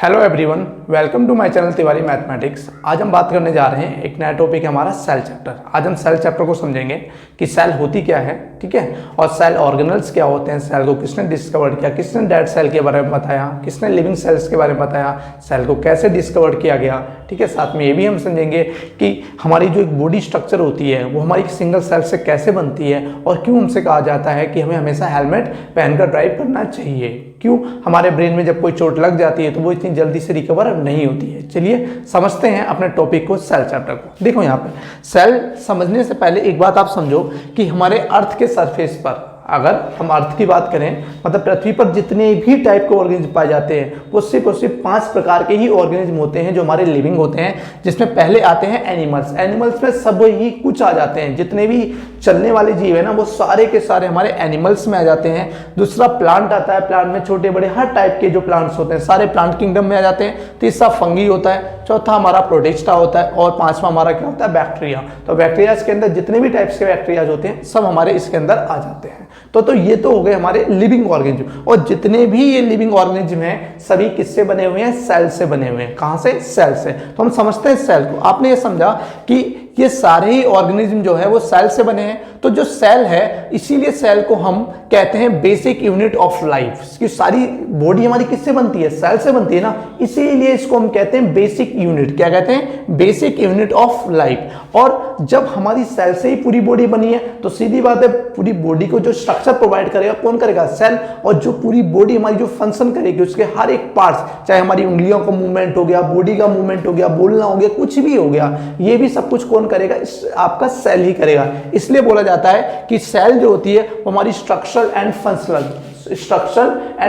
Hello everyone, welcome to my channel Tiwari mathematics. आज हम बात करने जा रहे हैं, एक नया टॉपिक है हमारा सेल चैप्टर। आज हम सेल चैप्टर को समझेंगे कि सेल होती क्या है, ठीक है, और सेल ऑर्गेनल्स क्या होते हैं, सेल को किसने डिस्कवर किया, किसने डेड सेल के बारे में बताया, किसने लिविंग सेल्स के बारे में बताया, सेल को कैसे डिस्कवर किया गया, ठीक है। साथ में ये भी हम समझेंगे कि हमारी जो एक बॉडी स्ट्रक्चर होती है वो हमारी सिंगल सेल से कैसे बनती है और क्यों हमसे कहा जाता है कि हमें हमेशा हेलमेट पहनकर ड्राइव करना चाहिए, क्यों हमारे ब्रेन में जब कोई चोट लग जाती है तो वो इतनी जल्दी से रिकवर नहीं होती है। चलिए समझते हैं अपने टॉपिक को, सेल चैप्टर को। देखो यहाँ पे सेल समझने से पहले एक बात आप समझो कि हमारे अर्थ के सरफेस पर, अगर हम अर्थ की बात करें, मतलब पृथ्वी पर जितने भी टाइप के ऑर्गेनिज्म पाए जाते हैं वो सिर्फ और सिर्फ 5 प्रकार के ही ऑर्गेनिज्म होते हैं जो हमारे लिविंग होते हैं, जिसमें पहले आते हैं एनिमल्स। एनिमल्स में सब ही कुछ आ जाते हैं, जितने भी चलने वाले जीव है ना वो सारे के सारे हमारे एनिमल्स में आ जाते हैं। दूसरा प्लांट आता है, प्लांट में छोटे बड़े हर टाइप के जो प्लांट्स होते हैं सारे प्लांट किंगडम में आ जाते हैं। तीसरा फंगी होता है, चौथा हमारा प्रोटिस्टा होता है और पांचवा हमारा क्या होता है, बैक्टीरिया। तो बैक्टीरिया के अंदर जितने भी टाइप्स के बैक्टीरिया होते हैं सब हमारे इसके अंदर आ जाते हैं। तो ये तो हो गए हमारे लिविंग ऑर्गेनिज्म, और जितने भी ये लिविंग ऑर्गेनिज्म हैं सभी किससे बने हुए हैं, सेल से बने हुए हैं। कहां से? सेल से। तो हम समझते हैं सेल को। आपने ये समझा कि ये सारे ही ऑर्गेनिज्म जो है वो सेल से बने हैं। तो जो सेल है, इसीलिए सेल को हम कहते हैं बेसिक यूनिट ऑफ लाइफ। इसकी सारी बॉडी हमारी किससे बनती है, सेल से बनती है ना, इसीलिए इसको हम कहते हैं बेसिक यूनिट। क्या कहते हैं? Basic unit of life. और जब हमारी सेल से ही पूरी बॉडी बनी है तो सीधी बात है, पूरी बॉडी को जो स्ट्रक्चर प्रोवाइड करेगा कौन करेगा? सेल। और जो पूरी बॉडी हमारी जो फंक्शन करेगी उसके हर एक पार्ट्स, चाहे हमारी उंगलियों का मूवमेंट हो गया, बॉडी का मूवमेंट हो गया, बोलना हो गया, कुछ भी हो गया, ये भी सब कुछ कौन करेगा? आपका सेल ही करेगा। इसलिए बोला जाता है कि सेल जो होती है वो हमारी structural and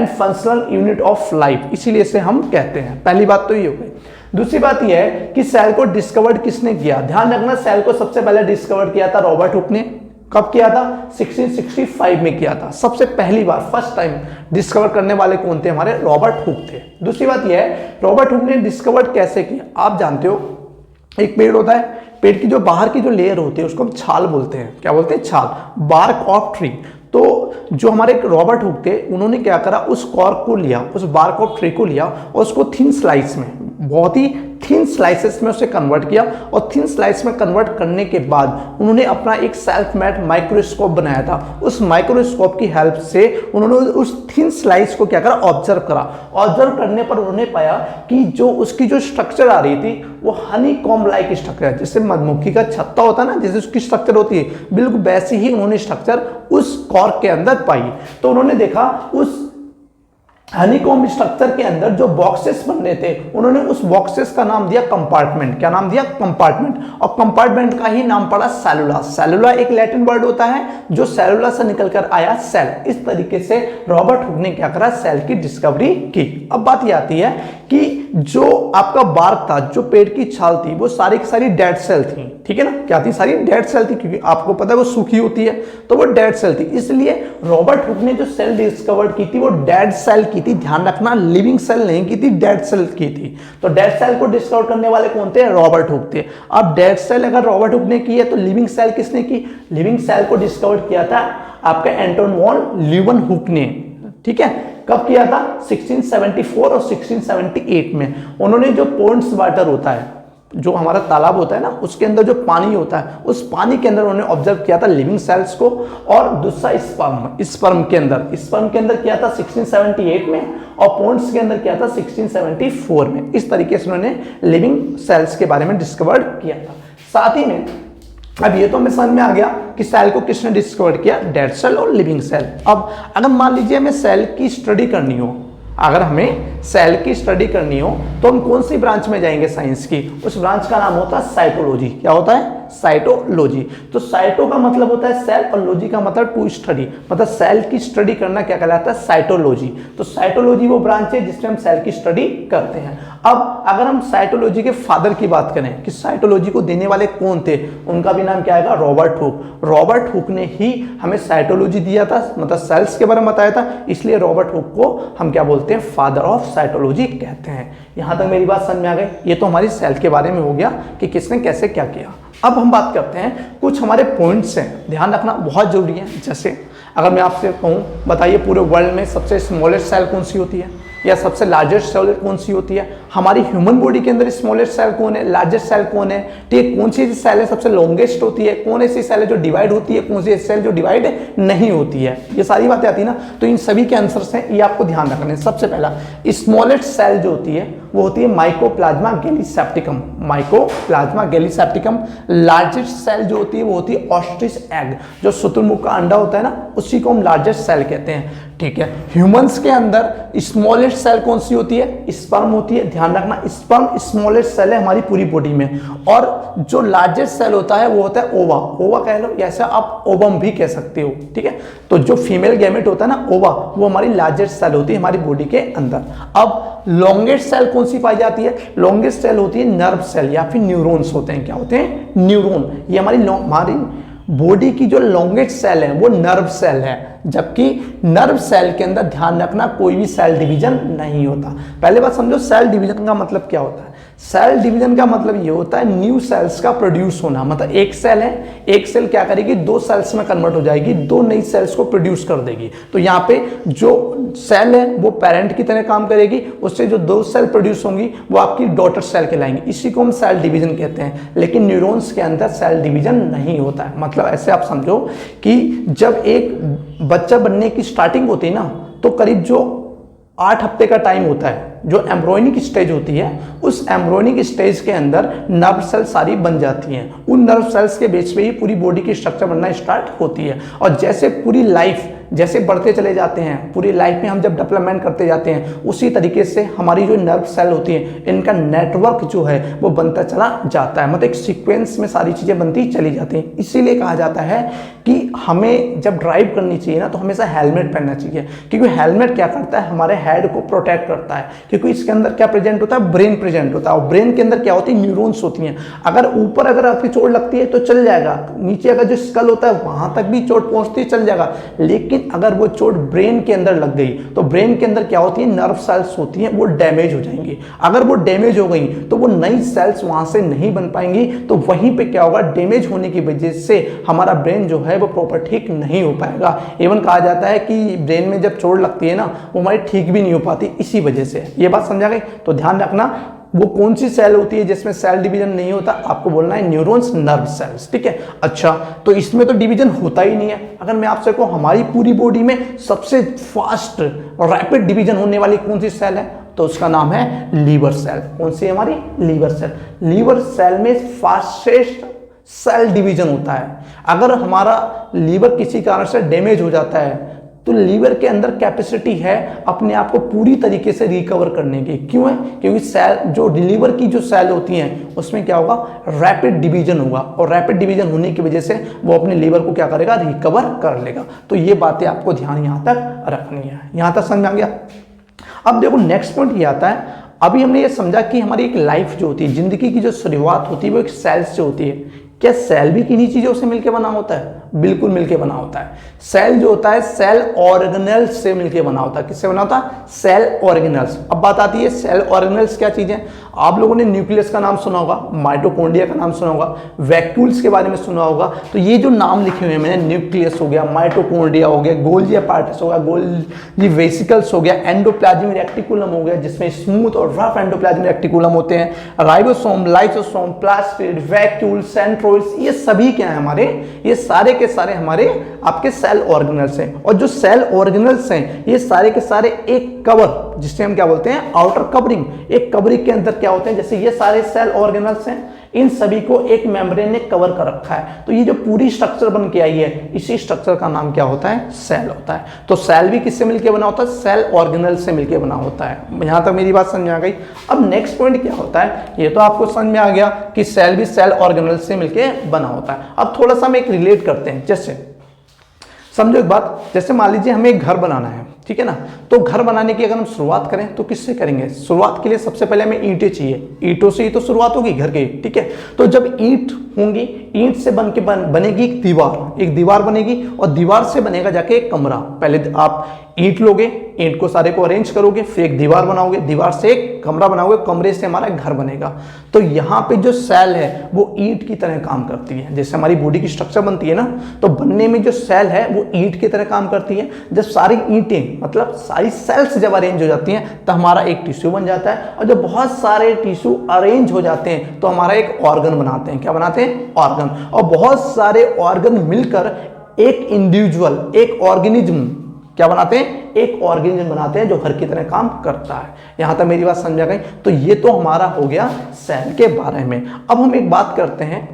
functional unit of life, इसीलिए इसे हम कहते हैं। पहली बात तो ये हो गई। दूसरी बात यह है कि सेल को डिस्कवर्ड किसने किया? ध्यान रखना, सेल को सबसे पहले डिस्कवर्ड किया था रॉबर्ट हुक ने। कब किया था? 1665 में किया था। सबसे पहली बार, फर्स्ट टाइम डिस्कवर करने वाले कौन थे? हमारे रॉबर्ट हुक थे। दूसरी बात यह है, रॉबर्ट हुक ने डिस्कवर्ड कैसे किया? आप जानते हो, एक पेड़ होता है, पेड़ की जो बाहर की जो लेयर होती है उसको हम छाल बोलते हैं। क्या बोलते हैं? छाल, बार्क ऑफ ट्री। तो जो हमारे रॉबर्ट हुक थे उन्होंने क्या करा, उस कॉर्क को लिया, उस बार्क ऑफ ट्री को लिया और उसको थिन स्लाइस में, बहुत ही थिन स्लाइसेस में उसे कन्वर्ट किया। और थिन स्लाइस में कन्वर्ट करने के बाद उन्होंने अपना एक सेल्फ मेड माइक्रोस्कोप बनाया था। उस माइक्रोस्कोप की हेल्प से उन्होंने उस थिन स्लाइस को क्या करा, ऑब्जर्व करा। ऑब्जर्व करने पर उन्होंने पाया कि जो उसकी जो स्ट्रक्चर आ रही थी वो हनी कॉम्ब लाइक स्ट्रक्चर है, जैसे मधुमक्खी का छत्ता होता है ना, जैसे उसकी स्ट्रक्चर होती है, बिल्कुल वैसी ही उन्होंने स्ट्रक्चर उस कॉर्क के अंदर पाई। तो उन्होंने देखा उस हनीकॉम्ब स्ट्रक्चर के अंदर जो बॉक्सेस बन रहे थे, उन्होंने उस बॉक्सेस का नाम दिया कंपार्टमेंट। क्या नाम दिया? कंपार्टमेंट। और कंपार्टमेंट का ही नाम पड़ा सेलुला। सेलुला एक लैटिन वर्ड होता है जो सेलुला से निकलकर आया सेल। इस तरीके से रॉबर्ट हुक ने क्या करा, सेल की डिस्कवरी की। अब बात यह आती है कि जो आपका बार्क था, जो पेड़ की छाल थी, वो सारी की सारी डेड सेल थी, ठीक है ना। क्या थी? सारी डेड सेल थी, क्योंकि आपको पता है वो सूखी होती है, तो वो डेड सेल थी। इसलिए रॉबर्ट हुक ने जो सेल डिस्कवर्ड की थी वो डेड सेल की थी। ध्यान रखना, लिविंग सेल नहीं की थी, डेड सेल की थी। तो डेड सेल को डिस्कवर करने वाले कौन थे? रॉबर्ट हुक थे। अब डेड सेल अगर रॉबर्ट हुक ने की है तो लिविंग सेल किसने की? लिविंग सेल को डिस्कवर किया था आपका एंटोन वॉन लीeuwenhoek ने, ठीक है। कब किया था? 1674 और 1678 में। उन्होंने जो पॉन्ड्स वाटर होता है, जो हमारा तालाब होता है ना, उसके अंदर जो पानी होता है, उस पानी के अंदर उन्होंने ऑब्जर्व किया था लिविंग सेल्स को। और दूसरा स्पर्म के अंदर किया था 1678 में, और पॉन्ड्स के अंदर किया था 1674 में। इस तरीके से उन्होंने लिविंग सेल्स के बारे में डिस्कवर्ड किया था। साथ ही में अब ये तो हमें समझ में आ गया कि सेल को किसने डिस्कवर किया, डेड सेल और लिविंग सेल। अब अगर मान लीजिए हमें सेल की स्टडी करनी हो, तो हम कौन सी ब्रांच में जाएंगे साइंस की? उस ब्रांच का नाम होता है साइटोलॉजी। क्या होता है? साइटोलॉजी। तो साइटो का मतलब होता है सेल और लॉजी का मतलब टू स्टडी, मतलब सेल की स्टडी करना क्या कहलाता है? साइटोलॉजी। तो साइटोलॉजी वो ब्रांच है जिसमें हम सेल की स्टडी करते हैं। अब अगर हम साइटोलॉजी के फादर की बात करें कि साइटोलॉजी को देने वाले कौन थे, उनका भी नाम क्या आएगा? Robert Hooke. रॉबर्ट हुक ने ही हमें साइटोलॉजी दिया था, मतलब सेल्स के बारे में बताया था, इसलिए रॉबर्ट हुक को हम क्या बोलते हैं? फादर ऑफ साइटोलॉजी कहते हैं। यहां तक मेरी बात समझ में आ गई? ये तो हमारी सेल के बारे में हो गया कि किसने कैसे क्या किया। अब हम बात करते हैं, कुछ हमारे पॉइंट्स हैं, ध्यान रखना बहुत जरूरी है। जैसे अगर मैं आपसे कहूं, बताइए पूरे वर्ल्ड में सबसे स्मॉलेस्ट सेल कौन सी होती है? या सबसे लार्जेस्ट सेल कौन सी होती है? हमारी ह्यूमन बॉडी के अंदर स्मॉलेस्ट सेल कौन है, लार्जेस्ट सेल कौन है, ठीक है, कौन सी सेल है सबसे लॉन्गेस्ट होती है, कौन ऐसी सेल है जो डिवाइड होती है, कौन सी सेल जो डिवाइड नहीं होती है, ये सारी बातें आती है ना। तो इन सभी के आंसर्स हैं, ये आपको ध्यान रखना है। सबसे पहला स्मॉलेस्ट सेल जो होती है वो होती है mycoplasma gallisepticum, mycoplasma gallisepticum. Largest cell जो होती है वो होती है ऑस्ट्रिच एग, जो शुतुरमुर्ग का अंडा होता है ना, उसी को हम लार्जेस्ट सेल कहते हैं, ठीक है। ह्यूमंस के अंदर स्मॉलेस्ट सेल कौन सी होती है? स्पर्म होती है, ध्यान रखना, स्पर्म स्मॉलेस्ट सेल है हमारी पूरी बॉडी में। और जो लार्जेस्ट सेल होता है वो होता है ओवा, ओवा कह लो, या ऐसा आप ओवम भी कह सकते हो, ठीक है। तो जो फीमेल गैमेट होता है ना ओवा, वो हमारी लार्जेस्ट सेल होती है हमारी बॉडी के अंदर। अब लॉन्गेस्ट सेल कौन सी पाई जाती है? लॉन्गेस्ट सेल होती है नर्व सेल या फिर न्यूरॉन्स होते हैं, क्या होते हैं? न्यूरॉन। ये हमारी बॉडी की जो लॉन्गेस्ट सेल है वो नर्व सेल है, जबकि नर्व सेल के अंदर ध्यान रखना कोई भी सेल डिवीजन नहीं होता। पहले बात समझो, सेल डिवीजन का मतलब क्या होता है? सेल डिवीजन का मतलब ये होता है न्यू सेल्स का प्रोड्यूस होना। मतलब एक सेल है, एक सेल क्या करेगी, दो सेल्स में कन्वर्ट हो जाएगी, दो नई सेल्स को प्रोड्यूस कर देगी। तो यहाँ पे जो सेल है वो पेरेंट की तरह काम करेगी, उससे जो दो सेल प्रोड्यूस होंगी वो आपकी डॉटर सेल कहलाएंगी, इसी को हम सेल डिवीजन कहते हैं। लेकिन न्यूरॉन्स के अंदर सेल डिवीजन नहीं होता है। मतलब ऐसे आप समझो कि जब एक बच्चा बनने की स्टार्टिंग होती है ना, तो करीब जो 8 हफ्ते का टाइम होता है, जो एम्ब्रॉयनिक स्टेज होती है, उस एम्ब्रॉयनिक स्टेज के अंदर नर्व सेल सारी बन जाती हैं। उन नर्व सेल्स के बेस पे ही पूरी बॉडी की स्ट्रक्चर बनना स्टार्ट होती है। और जैसे पूरी लाइफ जैसे बढ़ते चले जाते हैं, पूरी लाइफ में हम जब डेवलपमेंट करते जाते हैं, उसी तरीके से हमारी जो नर्व सेल होती है, इनका नेटवर्क जो है वो बनता चला जाता है। मतलब एक सीक्वेंस में सारी चीज़ें बनती चली जाती हैं। इसीलिए कहा जाता है कि हमें जब ड्राइव करनी चाहिए ना, तो हमेशा हेलमेट पहनना चाहिए, क्योंकि हेलमेट क्या करता है, हमारे हेड को प्रोटेक्ट करता है। क्योंकि इसके अंदर क्या प्रेजेंट होता है, ब्रेन प्रेजेंट होता है, और ब्रेन के अंदर क्या होती है, न्यूरॉन्स होती हैं। अगर ऊपर अगर आपकी चोट लगती है तो चल जाएगा, नीचे अगर जो स्कल होता है वहां तक भी चोट पहुंचती है, चल जाएगा। लेकिन अगर वो चोट ब्रेन के अंदर लग गई तो ब्रेन के अंदर क्या होती है, नर्व सेल्स होती हैं, वो डैमेज हो जाएंगी। अगर वो डैमेज हो गई तो वो नई सेल्स वहां से नहीं बन पाएंगी, तो वहीं पे क्या होगा, डैमेज होने की वजह से हमारा ब्रेन जो है वो प्रॉपर ठीक नहीं हो पाएगा। इवन कहा जाता है कि ब्रेन में जब चोट लगती है ना, वो हमारी ठीक भी नहीं हो पाती इसी वजह से। ये बात समझा गई? तो ध्यान रखना, वो कौन सी सेल होती है जिसमें सेल डिवीजन नहीं होता, आपको बोलना है न्यूरॉन्स, नर्व सेल्स, ठीक है। अच्छा, तो इसमें तो डिवीजन होता ही नहीं है। अगर मैं आपसे कहूं हमारी पूरी बॉडी में सबसे फास्ट और रैपिड डिवीजन होने वाली कौन सी सेल है, तो उसका नाम है लीवर सेल। कौन सी है हमारी? Liver cell. लीवर सेल में फास्टेस्ट सेल डिवीजन होता है। अगर हमारा लीवर किसी कारण से डैमेज हो जाता है तो लीवर के अंदर कैपेसिटी है अपने आप को पूरी तरीके से रिकवर करने की। क्यों है? क्योंकि सेल, जो लीवर की जो सेल होती हैं, उसमें क्या होगा, रैपिड डिवीजन होगा, और रैपिड डिवीजन होने की वजह से वो अपने लीवर को क्या करेगा, रिकवर कर लेगा। तो ये बातें आपको ध्यान यहां तक रखनी है। यहां तक समझ आ गया? अब देखो नेक्स्ट पॉइंट ये आता है। अभी हमने ये समझा कि हमारी एक लाइफ जो होती है, जिंदगी की जो शुरुआत होती है वो एक सेल से होती है। क्या सेल भी किन्हीं चीजों से मिलकर बना होता है? बिल्कुल मिलके बना होता है। सेल जो होता है सेल ऑर्गेनेल्स से मिलके बना होता है। किससे बना होता है? Cell organelles. अब बात आती है सेल ऑर्गेनेल्स क्या चीजें। आप लोगों ने न्यूक्लियस का नाम सुना होगा, माइटोकॉन्ड्रिया का नाम सुना होगा, वैक्यूल्स के बारे में सुना होगा। तो ये जो नाम लिखे हुए हैं मैंने, न्यूक्लियस हो गया, माइटोकॉन्ड्रिया हो गया, गोल्जी अपार्टस हो गया, गोल्जी वेसिकल्स हो गया, एंडोप्लाज्मिक रेक्टिकुलम हो गया जिसमें स्मूथ और रफ एंडोप्लाज्मिक रेक्टिकुलम होते हैं, ribosome, lysosome, plastid, vacuole, centroids, ये सभी क्या है हमारे, ये सारे के सारे हमारे आपके सेल ऑर्गेनेल्स हैं। और जो सेल ऑर्गेनेल्स हैं ये सारे के सारे एक कवर, जिससे हम क्या बोलते हैं, आउटर कवरिंग, एक कवरिंग के अंदर क्या होते हैं, जैसे ये सारे सेल ऑर्गेनेल्स हैं, इन सभी को एक मेम्ब्रेन ने कवर कर रखा है। तो ये जो पूरी स्ट्रक्चर बन के आई है, इसी स्ट्रक्चर का नाम क्या होता है, सेल होता है। तो सेल भी किससे मिलके बना होता है, सेल ऑर्गेनेल से मिलके बना होता है। यहां तक मेरी बात समझ आ गई। अब नेक्स्ट पॉइंट क्या होता है, ये तो आपको समझ में आ गया कि सेल भी सेल ऑर्गेनेल से मिलके बना होता है। अब थोड़ा सा हम एक रिलेट करते हैं। जैसे समझो एक बात, जैसे मान लीजिए हमें एक घर बनाना है, ठीक है ना। तो घर बनाने की अगर हम शुरुआत करें तो किससे करेंगे? शुरुआत के लिए सबसे पहले हमें ईंटें चाहिए, ईंटों से ही तो शुरुआत होगी घर की, ठीक है। तो जब ईंट होंगी, ईंट से बनेगी एक दीवार बनेगी, और दीवार से बनेगा जाके एक कमरा। पहले आप ईंट लोगे, ईंट को सारे को अरेंज करोगे, फिर एक दीवार बनाओगे, दीवार से एक कमरा बनाओगे, कमरे से हमारा घर बनेगा। तो यहाँ पे जो सेल है वो ईंट की तरह काम करती है। जैसे हमारी बॉडी की स्ट्रक्चर बनती है ना, तो बनने में जो सेल है वो ईंट की तरह काम करती है। जब सारी ईंटें, मतलब सारी सारी सेल्स जब अरेंज हो जाती हैं तो हमारा एक टिश्यू बन जाता है, और जब बहुत सारे टिश्यू अरेंज हो जाते हैं तो हमारा एक ऑर्गन बनाते हैं। क्या बनाते हैं? ऑर्गन। और बहुत सारे ऑर्गन मिलकर एक इंडिविजुअल, एक ऑर्गेनिज्म क्या बनाते हैं? एक ऑर्गेनिज्म बनाते हैं जो हर की तरह काम करता है। यहां तक मेरी बात समझा गई? तो ये तो हमारा हो गया सेल के बारे में। अब हम एक बात करते हैं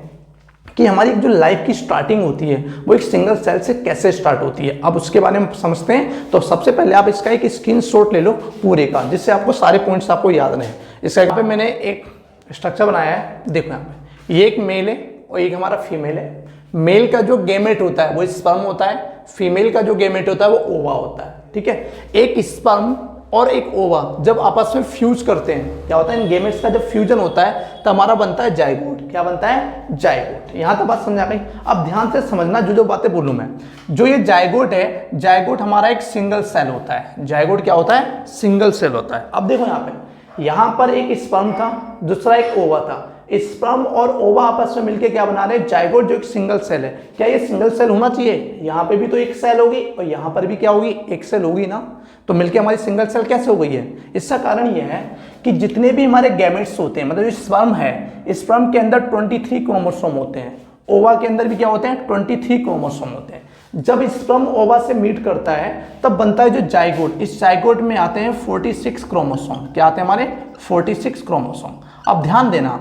कि हमारी जो लाइफ की स्टार्टिंग होती है वो एक सिंगल सेल से कैसे स्टार्ट होती है। अब उसके बारे में समझते हैं। तो सबसे पहले आप इसका एक स्क्रीनशॉट ले लो पूरे का, जिससे आपको सारे पॉइंट्स आपको याद रहे। इसका यहाँ पे मैंने एक स्ट्रक्चर बनाया है, देखो यहाँ पे ये एक मेल है और एक हमारा फीमेल है। मेल का जो गेमेट होता है वो स्पर्म होता है, फीमेल का जो गेमेट होता है वो ओवा होता है। ठीक है, एक स्पर्म और एक ओवा जब आपस में फ्यूज करते हैं, क्या होता है? इन गेमेट्स का जब फ्यूजन होता है तो हमारा बनता है जाइगोट। क्या बनता है? जाइगोट। यहां तक बात समझ आ गई? अब ध्यान से समझना जो बातें बोलूं मैं। जो ये जाइगोट है, जाइगोट हमारा एक सिंगल सेल होता है। जाइगोट क्या होता है? सिंगल सेल होता है। अब देखो यहां पर एक स्पर्म था, दूसरा एक ओवा था। स्पर्म और ओवा आपस में मिलकर क्या बना रहे हैं? जाइगोट, जो एक सिंगल सेल है। क्या ये सिंगल सेल होना चाहिए? यहाँ पे भी तो एक सेल होगी और यहाँ पर भी क्या होगी? एक सेल होगी ना। तो मिलके हमारी सिंगल सेल कैसे हो गई है? इसका कारण यह है कि जितने भी हमारे गैमेट्स होते हैं, मतलब जो स्पर्म है, स्पर्म के अंदर 23 क्रोमोसोम होते हैं। ओवा के अंदर भी क्या होते हैं? 23 क्रोमोसोम होते हैं। जब स्पर्म ओवा से मीट करता है तब बनता है जो जाइगोट। इस जाइगोट में आते हैं 46 क्रोमोसोम। क्या आते हैं? हमारे 46 क्रोमोसोम। अब ध्यान देना,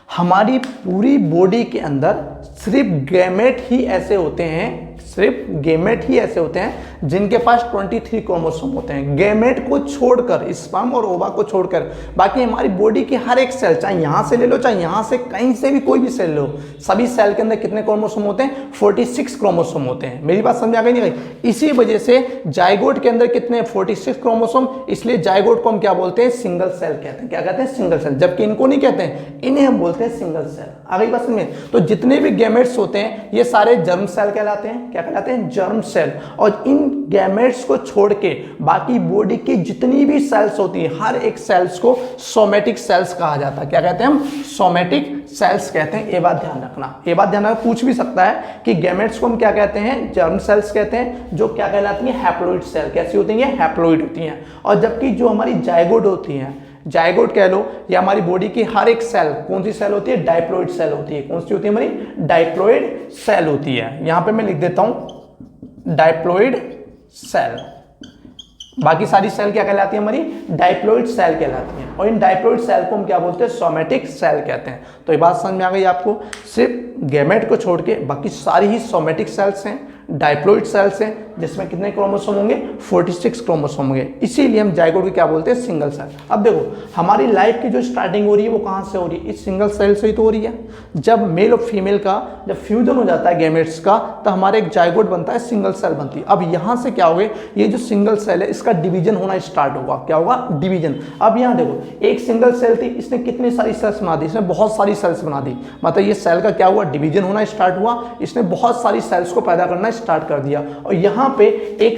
हमारी पूरी बॉडी के अंदर सिर्फ गैमेट ही ऐसे होते हैं, सिर्फ गैमेट ही ऐसे होते हैं जिनके पास 23 क्रोमोसोम होते हैं। गैमेट को छोड़कर, स्पर्म और ओवा को छोड़कर बाकी हमारी बॉडी की हर एक सेल, चाहे यहां से ले लो चाहे यहां से, कहीं से भी कोई भी सेल लो, सभी सेल के अंदर कितने क्रोमोसोम होते हैं? 46 क्रोमोसोम होते हैं। मेरी बात समझ आ गई नहीं गई? इसी वजह से जाइगोट के अंदर कितने? 46 क्रोमोसोम। इसलिए जाइगोट को हम क्या बोलते हैं? सिंगल सेल कहते हैं। क्या कहते हैं? Single cell. जबकि इनको नहीं कहते हैं, इन्हें हम बोलते हैं सिंगल सेल। आ गई बात में? तो जितने भी गैमेट्स होते हैं ये सारे जर्म सेल कहलाते हैं। क्या कहलाते हैं? Germ cell. और इन गैमेट्स को छोड़ के बाकी बॉडी की जितनी भी सेल्स होती है, हर एक सेल्स को सोमेटिक सेल्स कहा जाता है। क्या कहते हैं हम? सोमेटिक सेल्स कहते हैं। ये बात ध्यान रखना। ये बात ध्यान रखना, पूछ भी सकता है कि गैमेट्स को हम क्या कहते हैं? जर्म सेल्स कहते हैं, जो क्या कहलाती है? Haploid cell. कैसी होती है? हैप्लॉइड होती हैं। और जबकि जो हमारी जाइगोट होती है, जाइगोट कह लो, या हमारी बॉडी की हर एक सेल कौन सी सेल होती है? डाइप्लॉइड सेल होती है। कौन सी होती है? हमारी डाइप्लॉइड सेल होती है। यहां पे मैं लिख देता हूं डाइप्लॉइड सेल। बाकी सारी सेल क्या कहलाती है? हमारी डाइप्लॉइड सेल कहलाती है। और इन डाइप्लॉइड सेल को हम क्या बोलते हैं? सोमेटिक सेल कहते हैं। तो ये बात समझ में आ गई आपको? सिर्फ गैमेट को छोड़ के बाकी सारी ही सोमेटिक सेल्स हैं, डाइप्लॉइड सेल्स हैं, जिसमें कितने क्रोमोसोम होंगे? 46 क्रोमोसोम होंगे। इसीलिए हम जाइगोट को क्या बोलते हैं? Single cell. अब देखो, हमारी लाइफ की जो स्टार्टिंग हो रही है वो कहां से हो रही है? इस सिंगल सेल से ही तो हो रही है। जब मेल और फीमेल का जब फ्यूजन हो जाता है गैमेट्स का, तो हमारे एक जाइगोट बनता है, सिंगल सेल बनती है। अब यहां से क्या होगा? ये जो सिंगल सेल है इसका डिवीजन होना स्टार्ट होगा। क्या होगा? डिवीजन। अब यहां देखो, एक सिंगल सेल थी, इसने कितनी सारी सेल्स बना दी? इसने बहुत सारी सेल्स बना दी। मतलब ये सेल का क्या हुआ? डिवीजन होना स्टार्ट हुआ। इसने बहुत सारी सेल्स को पैदा करना स्टार्ट कर दिया। और यहां पे एक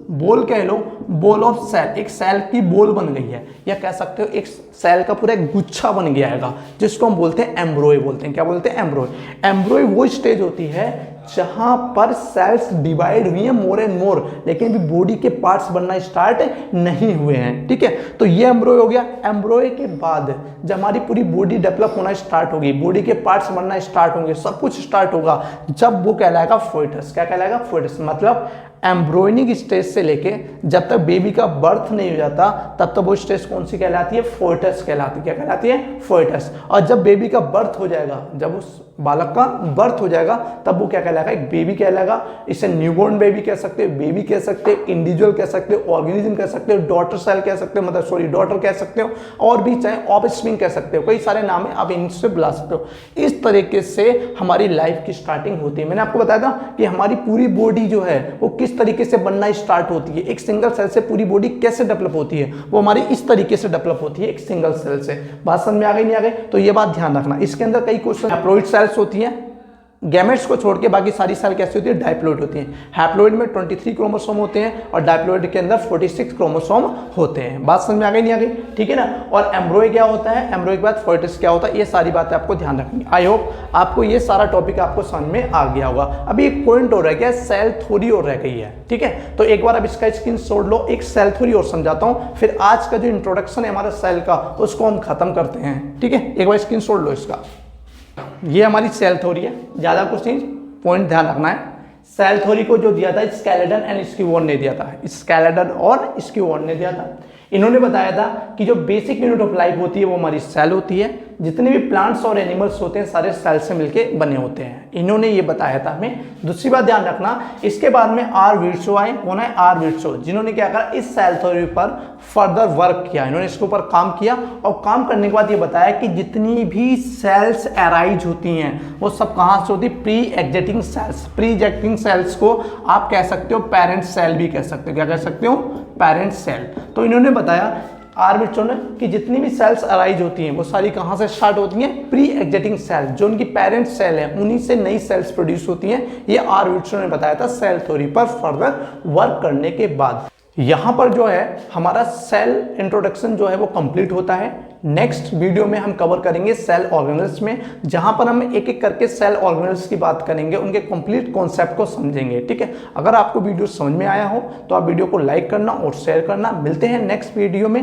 बोल कह लो, बोल ऑफ सेल, एक सेल की बोल बन गई है, या कह सकते हो एक सेल का पूरा एक गुच्छा बन गया है, जिसको हम बोलते हैं एम्ब्रॉय बोलते हैं। क्या बोलते हैं? एम्ब्रॉय। एम्ब्रॉय वो स्टेज होती है जहां पर सेल्स डिवाइड हुई हैं मोर एंड मोर, लेकिन अभी बॉडी के पार्ट्स बनना स्टार्ट नहीं हुए हैं। ठीक है, तो ये एम्ब्रॉय हो गया। एम्ब्रॉय के बाद जब हमारी पूरी बॉडी डेवलप होना स्टार्ट होगी, बॉडी के पार्ट्स बनना स्टार्ट होंगे, सब कुछ स्टार्ट होगा, जब वो कहलाएगा फोइटस। क्या कहलाएगा? फोइटस। मतलब एम्ब्रॉयनिक स्टेज से लेके जब तक बेबी का बर्थ नहीं हो जाता तब तक वो स्टेज कौन सी कहलाती है? फोइटस कहलाती है। क्या कहलाती है? फोइटस। और जब बेबी का बर्थ हो जाएगा, जब उस बालक का बर्थ हो जाएगा, तब वो क्या कहलाएगा? एक बेबी कहलाएगा। इसे न्यूबॉर्न बेबी कह सकते हो, बेबी कह सकते हो, इंडिविजुअल कह सकते हो, ऑर्गेनिज्म कह सकते हो, डॉटर सेल कह सकते हो, मतलब सॉरी डॉटर कह सकते हो, और भी चाहे ऑफस्प्रिंग कह सकते हो, कई सारे नाम है, आप इनसे बुला सकते हो। इस तरीके से हमारी लाइफ की स्टार्टिंग होती है। मैंने आपको बताया था कि हमारी पूरी बॉडी जो है वो किस तरीके से बनना स्टार्ट होती है। एक सिंगल सेल से पूरी बॉडी कैसे डेवलप होती है? वो हमारी इस तरीके से डेवलप होती है, एक सिंगल सेल से। बात समझ में आ गई नहीं आ गई? तो ये बात ध्यान रखना। इसके अंदर कई क्वेश्चन, हैप्लॉइड सेल्स होती हैं, गैमेट्स को छोड़ के बाकी सारी सेल कैसी होती है, डाइप्लॉइड होती हैं। हैप्लॉइड में 23 क्रोमोसोम होते हैं और डाइप्लॉइड के अंदर 46 क्रोमोसोम होते हैं। बात समझ में आ गई नहीं आ गई, ठीक है ना। और एम्ब्रॉय क्या होता है, एम्ब्रॉय के बाद फोएटिस क्या होता है, ये सारी बातें आपको ध्यान रखनी। आई होप आपको ये सारा टॉपिक आपको समझ में आ गया होगा। अभी एक पॉइंट और रह गया, सेल थ्योरी और रह गई है, ठीक है। तो एक बार अब इसका स्क्रीनशॉट लो, एक सेल थ्योरी और समझाता हूं, फिर आज का जो इंट्रोडक्शन है हमारा सेल का उसको हम खत्म करते हैं, ठीक है। एक बार स्क्रीनशॉट लो इसका। ये हमारी सेल थ्योरी है, ज्यादा कुछ नहीं, पॉइंट ध्यान रखना है। सेल थ्योरी को जो दिया था स्केलेटन एंड स्क्यूवॉन ने दिया था, स्केलेटन और स्क्यूवॉन ने दिया था। इन्होंने बताया था कि जो बेसिक यूनिट ऑफ लाइफ होती है वो हमारी सेल होती है। जितने भी प्लांट्स और एनिमल्स होते हैं सारे सेल से मिलके बने होते हैं, इन्होंने ये बताया था हमें। दूसरी बात ध्यान रखना, इसके बाद में आर विर्ट्सो आए, कौन है, आर विर्ट्सो, जिन्होंने क्या करा, इस सेल थ्योरी पर फर्दर वर्क किया। इन्होंने इसके ऊपर काम किया और काम करने के बाद ये बताया कि जितनी भी सेल्स अराइज होती हैं वो सब कहाँ से होती है, pre existing cells. Pre existing cells को आप कह सकते हो पेरेंट सेल भी कह सकते हो, क्या कह सकते हो, पेरेंट सेल। तो इन्होंने बताया आर विर्ट्सो ने कि जितनी भी सेल्स अराइज होती हैं वो सारी कहाँ से स्टार्ट होती हैं, प्री एग्जिटिंग सेल, जो उनकी पेरेंट सेल है उन्हीं से नई सेल्स प्रोड्यूस होती हैं। ये आर विर्ट्सो ने बताया था सेल थ्योरी पर फर्दर वर्क करने के बाद। यहाँ पर जो है हमारा सेल इंट्रोडक्शन जो है वो कंप्लीट होता है। नेक्स्ट वीडियो में हम कवर करेंगे सेल ऑर्गेनेल्स में, जहां पर हम एक एक करके सेल ऑर्गेनेल्स की बात करेंगे, उनके कंप्लीट कॉन्सेप्ट को समझेंगे, ठीक है। अगर आपको वीडियो समझ में आया हो तो आप वीडियो को लाइक करना और शेयर करना। मिलते हैं नेक्स्ट वीडियो में।